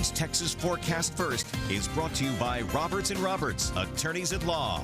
Today's Texas Forecast First is brought to you by Roberts & Roberts, attorneys at law.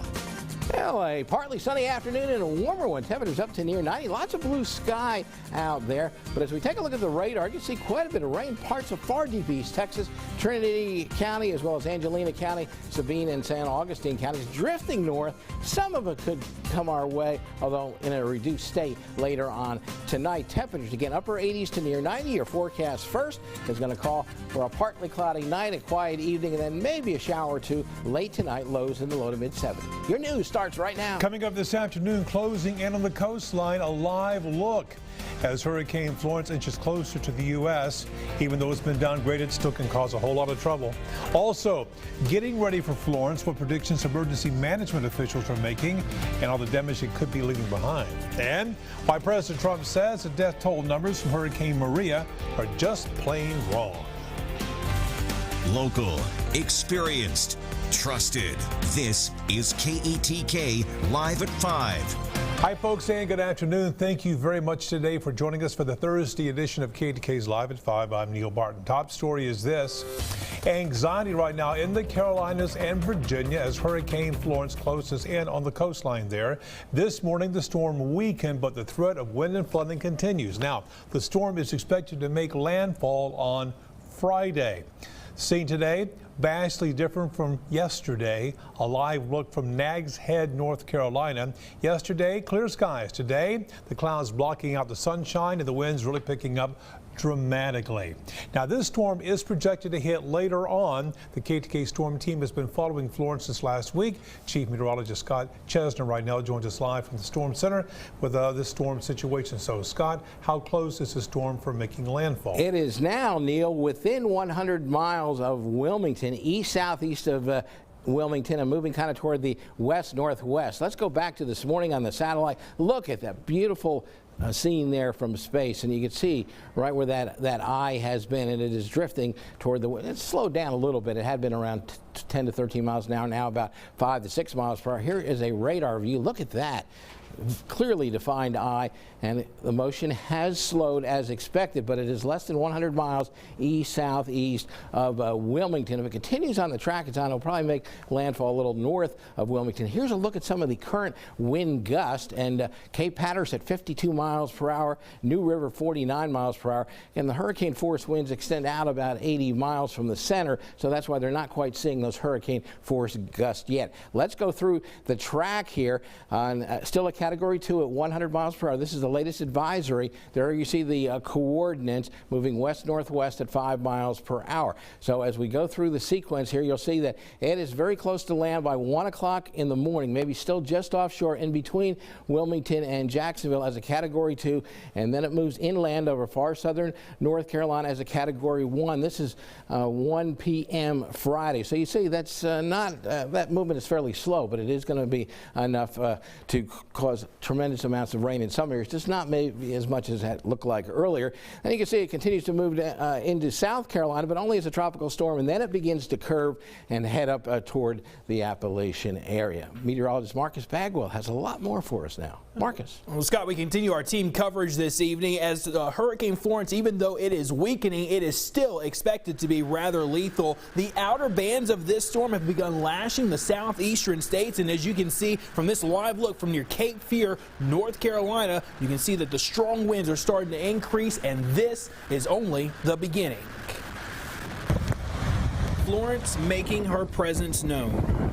Well, a partly sunny afternoon and a warmer one. Temperatures up to near 90. Lots of blue sky out there. But as we take a look at the radar, you can see quite a bit of rain. Parts of far deep east Texas, Trinity County, as well as Angelina County, Sabine and San Augustine counties drifting north. Some of it could come our way, although in a reduced state later on tonight. Temperatures again upper 80s to near 90. Your forecast first is going to call for a partly cloudy night, a quiet evening, and then maybe a shower or two late tonight. Lows in the low to mid 70s. Your news starts right now. Coming up this afternoon, closing in on the coastline, a live look as Hurricane Florence inches closer to the U.S. Even though it's been downgraded, it still can cause a whole lot of trouble. Also, getting ready for Florence, what predictions emergency management officials are making and all the damage it could be leaving behind. And why President Trump says the death toll numbers from Hurricane Maria are just plain wrong. Local, experienced, trusted. This is KETK Live at 5. Hi, folks, and good afternoon. Thank you very much today for joining us for the Thursday edition of KETK's Live at 5. I'm Neil Barton. Top story is this. Anxiety right now in the Carolinas and Virginia as Hurricane Florence closes in on the coastline there. This morning, the storm weakened, but the threat of wind and flooding continues. Now, the storm is expected to make landfall on Friday. Seen today, vastly different from yesterday. A live look from Nags Head, North Carolina. Yesterday, clear skies. Today, the clouds blocking out the sunshine and the winds really picking up dramatically. Now, this storm is projected to hit later on. The KTK storm team has been following Florence since last week. Chief Meteorologist Scott Chesner right now joins us live from the Storm Center with this storm situation. So, Scott, how close is the storm for making landfall? It is now, Neil, within 100 miles of Wilmington, east-southeast of Wilmington, and moving kind of toward the west-northwest. Let's go back to this morning on the satellite. Look at that beautiful scene there from space, and you can see right where that eye has been, and it is drifting toward the wind. It's slowed down a little bit. It had been around 10 to 13 miles an hour, now about 5 to 6 miles per hour. Here is a radar view. Look at that. Clearly defined eye, and the motion has slowed as expected, but it is less than 100 miles east-southeast of Wilmington. If it continues on the track it's on, it'll probably make landfall a little north of Wilmington. Here's a look at some of the current wind gust, and Cape Hatteras at 52 miles per hour, New River 49 miles per hour, and the hurricane force winds extend out about 80 miles from the center, so that's why they're not quite seeing those hurricane force gusts yet. Let's go through the track here on still a Category 2 at 100 miles per hour. This is the latest advisory. There you see the coordinates moving west-northwest at 5 miles per hour. So as we go through the sequence here, you'll see that it is very close to land by 1 o'clock in the morning, maybe still just offshore in between Wilmington and Jacksonville as a Category 2, and then it moves inland over far southern North Carolina as a Category 1. This is 1 p.m. Friday. So you see that's that movement is fairly slow, but it is going to be enough to cause tremendous amounts of rain in some areas, just not maybe as much as it looked like earlier. And you can see it continues to move into South Carolina, but only as a tropical storm, and then it begins to curve and head up toward the Appalachian area. Meteorologist Marcus Bagwell has a lot more for us now. Marcus. Well, Scott, we continue our team coverage this evening as Hurricane Florence, even though it is weakening, it is still expected to be rather lethal. The outer bands of this storm have begun lashing the southeastern states, and as you can see from this live look from near Cape Fear, North Carolina, you can see that the strong winds are starting to increase, and this is only the beginning. Florence making her presence known.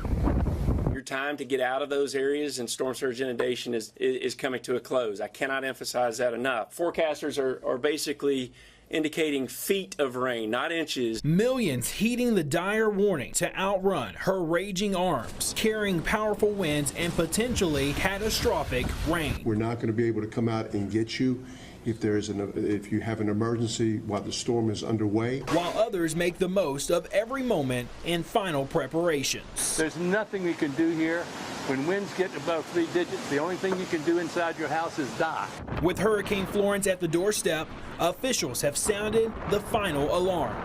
Your time to get out of those areas and storm surge inundation is coming to a close. I cannot emphasize that enough. Forecasters are basically indicating feet of rain, not inches. Millions heeding the dire warning to outrun her raging arms, carrying powerful winds and potentially catastrophic rain. We're not going to be able to come out and get you if you have an emergency while the storm is underway. While others make the most of every moment in final preparations. There's nothing we can do here. When winds get above 3 digits, the only thing you can do inside your house is die. With Hurricane Florence at the doorstep, officials have sounded the final alarm.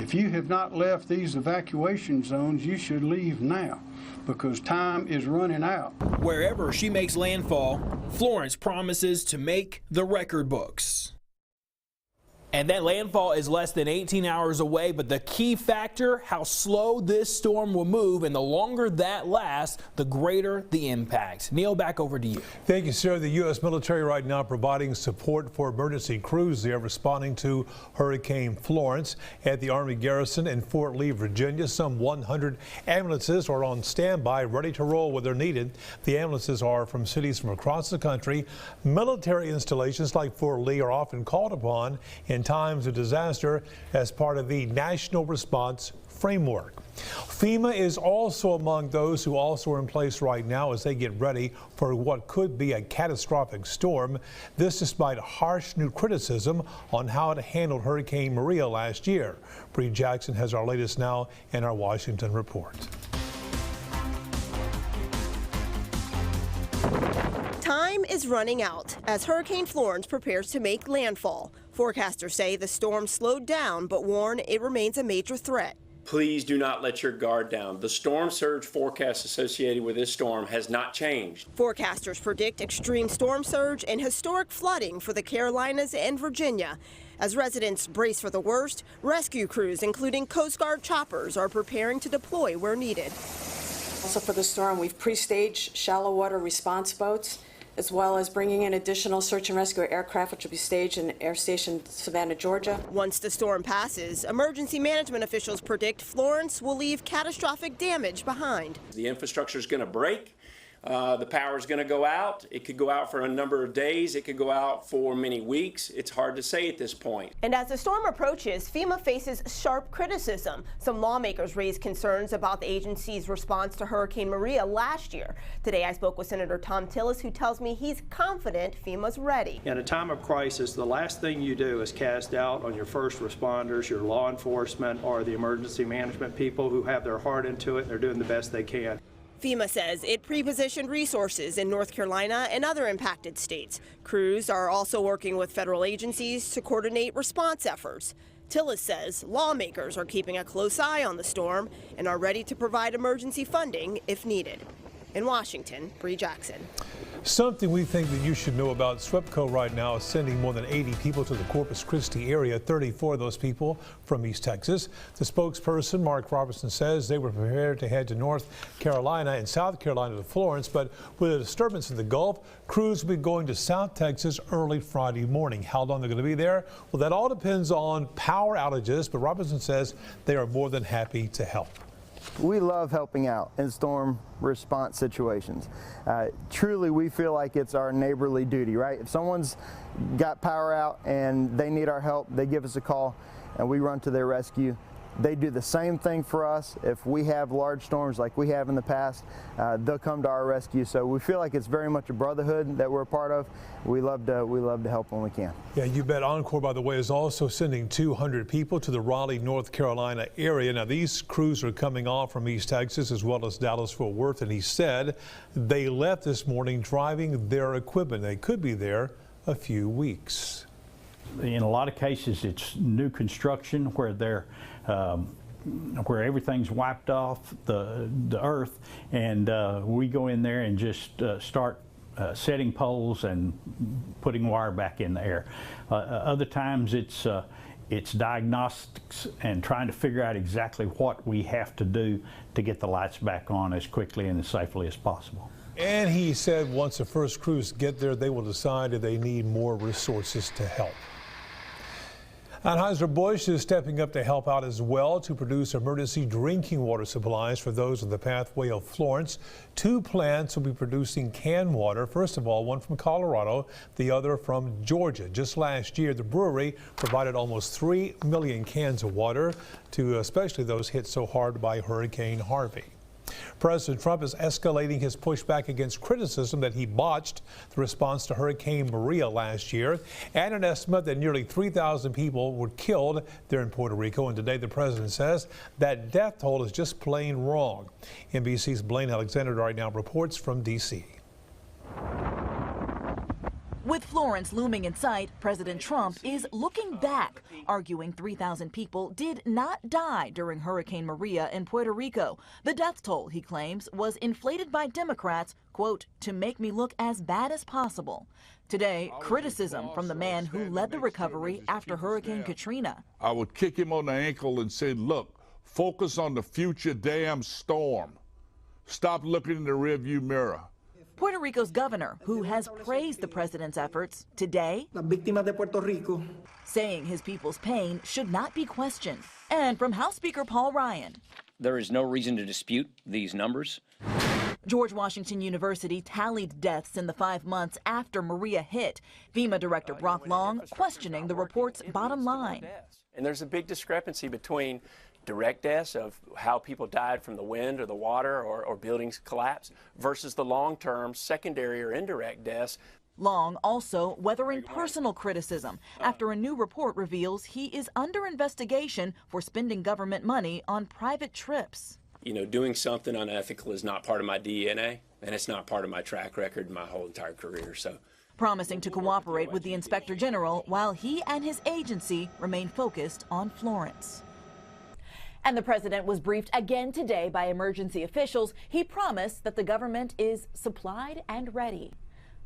If you have not left these evacuation zones, you should leave now, because time is running out. Wherever she makes landfall, Florence promises to make the record books. And that landfall is less than 18 hours away, but the key factor, how slow this storm will move, and the longer that lasts, the greater the impact. Neil, back over to you. Thank you, sir. The U.S. military right now providing support for emergency crews there responding to Hurricane Florence at the Army garrison in Fort Lee, Virginia. Some 100 ambulances are on standby, ready to roll where they're needed. The ambulances are from cities from across the country. Military installations like Fort Lee are often called upon in times of disaster as part of the National Response Framework. FEMA is also among those who also are in place right now as they get ready for what could be a catastrophic storm. This despite harsh new criticism on how it handled Hurricane Maria last year. Bree Jackson has our latest now in our Washington report. Time is running out as Hurricane Florence prepares to make landfall. Forecasters say the storm slowed down but warn it remains a major threat. Please do not let your guard down. The storm surge forecast associated with this storm has not changed. Forecasters predict extreme storm surge and historic flooding for the Carolinas and Virginia. As residents brace for the worst, rescue crews, including Coast Guard choppers, are preparing to deploy where needed. Also for the storm, we've pre-staged shallow water response boats, as well as bringing in additional search and rescue aircraft, which will be staged in Air Station Savannah, Georgia. Once the storm passes, emergency management officials predict Florence will leave catastrophic damage behind. The infrastructure is going to break. The power is going to go out. It could go out for a number of days. It could go out for many weeks. It's hard to say at this point. And as the storm approaches, FEMA faces sharp criticism. Some lawmakers raised concerns about the agency's response to Hurricane Maria last year. Today I spoke with Senator Tom Tillis, who tells me he's confident FEMA's ready. In a time of crisis, the last thing you do is cast doubt on your first responders, your law enforcement, or the emergency management people who have their heart into it and they're doing the best they can. FEMA says it pre-positioned resources in North Carolina and other impacted states. Crews are also working with federal agencies to coordinate response efforts. Tillis says lawmakers are keeping a close eye on the storm and are ready to provide emergency funding if needed. In Washington, Bree Jackson. Something we think that you should know about. SWEPCO right now is sending more than 80 people to the Corpus Christi area, 34 of those people from East Texas. The spokesperson, Mark Robertson, says they were prepared to head to North Carolina and South Carolina to Florence, but with a disturbance in the Gulf, crews will be going to South Texas early Friday morning. How long they're going to be there? Well, that all depends on power outages, but Robertson says they are more than happy to help. We love helping out in storm response situations. Truly, we feel like it's our neighborly duty, right? If someone's got power out and they need our help, they give us a call and we run to their rescue. They do the same thing for us. If we have large storms like we have in the past, they'll come to our rescue. So we feel like it's very much a brotherhood that we're a part of. We love to help when we can. Yeah, you bet. Encore, by the way, is also sending 200 people to the Raleigh, North Carolina area. Now, these crews are coming off from East Texas as well as Dallas-Fort Worth, and he said they left this morning driving their equipment. They could be there a few weeks. In a lot of cases, it's new construction where they're where everything's wiped off the earth, and we go in there and just start setting poles and putting wire back in the air. Other times it's diagnostics and trying to figure out exactly what we have to do to get the lights back on as quickly and as safely as possible. And he said once the first crews get there, they will decide if they need more resources to help. Anheuser-Busch is stepping up to help out as well to produce emergency drinking water supplies for those in the pathway of Florence. 2 plants will be producing canned water. First of all, one from Colorado, the other from Georgia. Just last year, the brewery provided almost 3 million cans of water to especially those hit so hard by Hurricane Harvey. President Trump is escalating his pushback against criticism that he botched the response to Hurricane Maria last year, and an estimate that nearly 3,000 people were killed there in Puerto Rico. And today the president says that death toll is just plain wrong. NBC's Blaine Alexander right now reports from D.C. With Florence looming in sight, President Trump is looking back, arguing 3,000 people did not die during Hurricane Maria in Puerto Rico. The death toll, he claims, was inflated by Democrats, quote, to make me look as bad as possible. Today, criticism from the man who led the recovery after Hurricane Katrina. I would kick him on the ankle and say, look, focus on the future damn storm. Stop looking in the rearview mirror. Puerto Rico's governor, who has praised the president's efforts, today saying his people's pain should not be questioned. And from House Speaker Paul Ryan. There is no reason to dispute these numbers. George Washington University tallied deaths in the 5 months after Maria hit. FEMA Director Brock Long questioning the report's bottom line. And there's a big discrepancy between direct deaths of how people died from the wind or the water or buildings collapse versus the long-term secondary or indirect deaths. Long also weathering personal criticism after a new report reveals he is under investigation for spending government money on private trips. You know, doing something unethical is not part of my DNA, and it's not part of my track record my whole entire career. So, promising to cooperate with the Inspector General while he and his agency remain focused on Florence. And the president was briefed again today by emergency officials. He promised that the government is supplied and ready.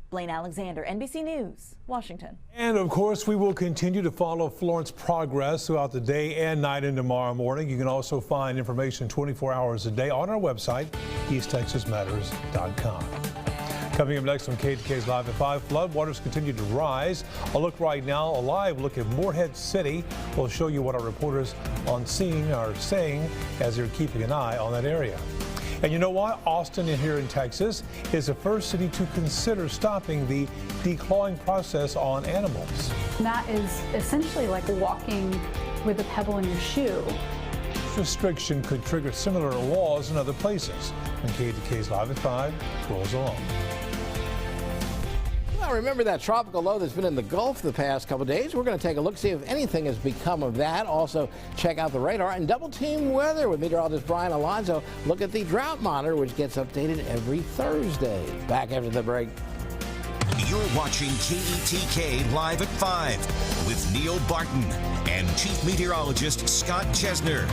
Blaine Alexander, NBC News, Washington. And of course, we will continue to follow Florence progress throughout the day and night and tomorrow morning. You can also find information 24 hours a day on our website, EastTexasMatters.com. Coming up next on KTK's Live at 5, floodwaters continue to rise. A look right now, a live look at Morehead City. We'll show you what our reporters on scene are saying as they're keeping an eye on that area. And you know what? Austin here in Texas is the first city to consider stopping the declawing process on animals. That is essentially like walking with a pebble in your shoe. This restriction could trigger similar laws in other places. And KTK's Live at 5 rolls along. Well, remember that tropical low that's been in the Gulf the past couple of days? We're going to take a look, see if anything has become of that. Also, check out the radar and double team weather with meteorologist Brian Alonzo. Look at the drought monitor, which gets updated every Thursday. Back after the break. You're watching KETK Live at 5 with Neil Barton and Chief Meteorologist Scott Chesner.